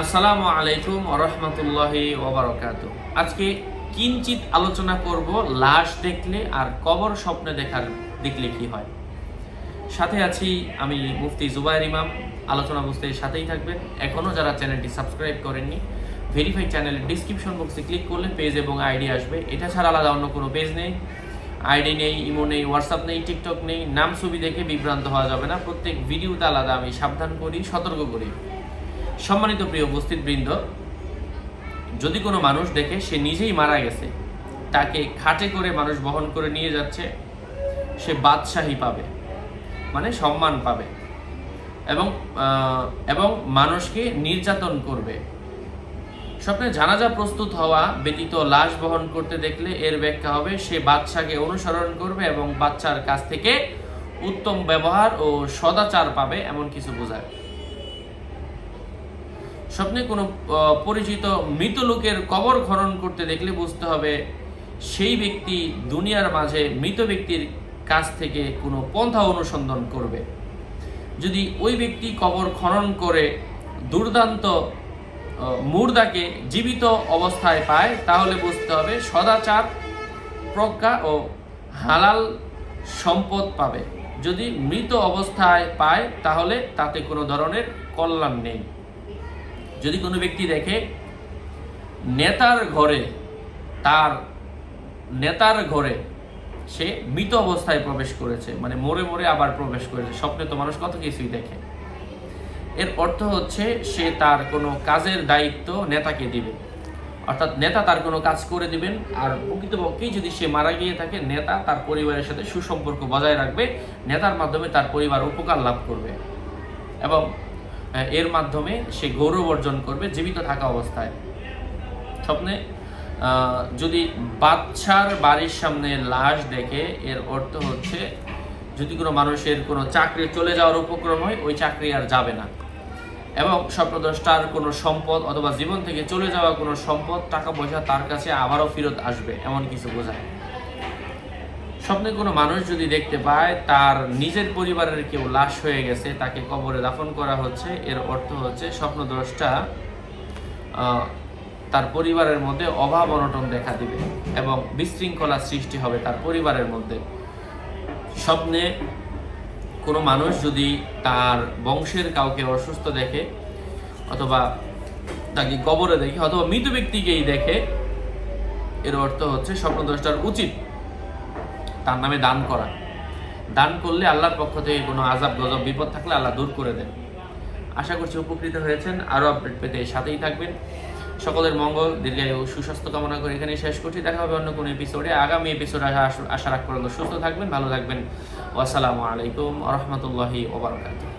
আসসালামু আলাইকুম ওয়া রাহমাতুল্লাহি ওয়া বারাকাতুহু। আজকে কিঞ্চিত আলোচনা করব লাশ দেখলে আর কবর স্বপ্নে দেখলে কি হয়। সাথে আছি আমি মুফতি জুবায়ের ইমাম। আলোচনা বুঝতে সাথেই থাকবেন। এখনো যারা চ্যানেলটি সাবস্ক্রাইব করেননি, ভেরিফাই চ্যানেলের ডিসক্রিপশন বক্সে ক্লিক করলে পেজ এবং আইডি আসবে। এটা ছাড়া আলাদা অন্য কোনো পেজ নেই, আইডি নেই, ইমো নেই, হোয়াটসঅ্যাপ নেই, টিকটক নেই। নাম ছবি দেখে বিভ্রান্ত হওয়া যাবে না। প্রত্যেক ভিডিওতে আলাদা আমি সাবধান করি, সতর্ক করি। সম্মানিত প্রিয় উপস্থিতবৃন্দ, যদি কোনো মানুষ দেখে সে নিজেই মারা গেছে, তাকে খাটে করে মানুষ বহন করে নিয়ে যাচ্ছে, সে বাদশাহী পাবে, মানে সম্মান পাবে, এবং মানুষকে নির্যাতন করবে। স্বপ্নে জানাজা প্রস্তুত হওয়া ব্যতীত লাশ বহন করতে দেখলে এর ব্যাখ্যা হবে সে বাদশাকে অনুসরণ করবে এবং বাচ্চার কাছ থেকে উত্তম ব্যবহার ও সদাচার পাবে, এমন কিছু বোঝায়। স্বপ্নে কোনো পরিচিত মৃত লোকের কবর খনন করতে দেখলে বুঝতে হবে সেই ব্যক্তি দুনিয়ার মাঝে মৃত ব্যক্তির কাছ থেকে কোনো পন্থা অনুসন্ধান করবে। যদি ওই ব্যক্তি কবর খনন করে দুর্দান্ত মুর্দাকে জীবিত অবস্থায় পায়, তাহলে বুঝতে হবে সদাচার, প্রজ্ঞা ও হালাল সম্পদ পাবে। যদি মৃত অবস্থায় পায়, তাহলে তাতে কোনো ধরনের কল্যাণ নেই। যদি কোনো ব্যক্তি দেখে নেতার ঘরে সে মৃত অবস্থায় প্রবেশ করেছে, মানে মরে মরে আবার প্রবেশ করেছে, স্বপ্নে তো মানুষ কত কিছুই দেখে, এর অর্থ হচ্ছে সে তার কোনো কাজের দায়িত্ব নেতাকে দিবে, অর্থাৎ নেতা তার কোনো কাজ করে দিবেন। আর প্রকৃতপক্ষেই যদি সে মারা গিয়ে থাকে, নেতা তার পরিবারের সাথে সুসম্পর্ক বজায় রাখবে, নেতার মাধ্যমে তার পরিবার উপকার লাভ করবে এবং এর মাধ্যমে সে গৌরব অর্জন করবে জীবিত থাকা অবস্থায়। স্বপ্নে যদি বাদশার বাড়ির সামনে লাশ দেখে, এর অর্থ হচ্ছে যদি কোনো মানুষের কোনো চাকরি চলে যাওয়ার উপক্রম হয়, ওই চাকরি আর যাবে না, এবং স্বপ্নদ্রষ্টার কোনো সম্পদ অথবা জীবন থেকে চলে যাওয়া কোনো সম্পদ, টাকা পয়সা তার কাছে আবারও ফেরত আসবে, এমন কিছু বোঝায়। স্বপ্নে কোনো মানুষ যদি দেখতে পায় তার নিজের পরিবারের কেউ লাশ হয়ে গেছে, তাকে কবরে দাফন করা হচ্ছে, এর অর্থ হচ্ছে স্বপ্নদ্রষ্টা তার পরিবারের মধ্যে অভাব অনটন দেখা দিবে এবং বিশৃঙ্খলা সৃষ্টি হবে তার পরিবারের মধ্যে। স্বপ্নে কোনো মানুষ যদি তার বংশের কাউকে অসুস্থ দেখে, অথবা তাকে কবরে দেখে, অথবা মৃত ব্যক্তিকেই দেখে, এর অর্থ হচ্ছে স্বপ্নদ্রষ্টার উচিত তার নামে দান করা। দান করলে আল্লাহর পক্ষ থেকে কোনো আযাব গজব বিপদ থাকলে আল্লাহ দূর করে দেন। আশা করছি উপকৃত হয়েছেন। আরও আপডেট পেতে সাথেই থাকবেন। সকলের মঙ্গল, দীর্ঘায়ু, সুস্বাস্থ্য কামনা করে এখানেই শেষ করছি। দেখা হবে অন্য কোনো এপিসোডে। আগামী এপিসোডে আশা রাখ পর্যন্ত সুস্থ থাকবেন, ভালো থাকবেন। আসসালামু আলাইকুম ওয়া রাহমাতুল্লাহি ওয়া বারাকাতুহু।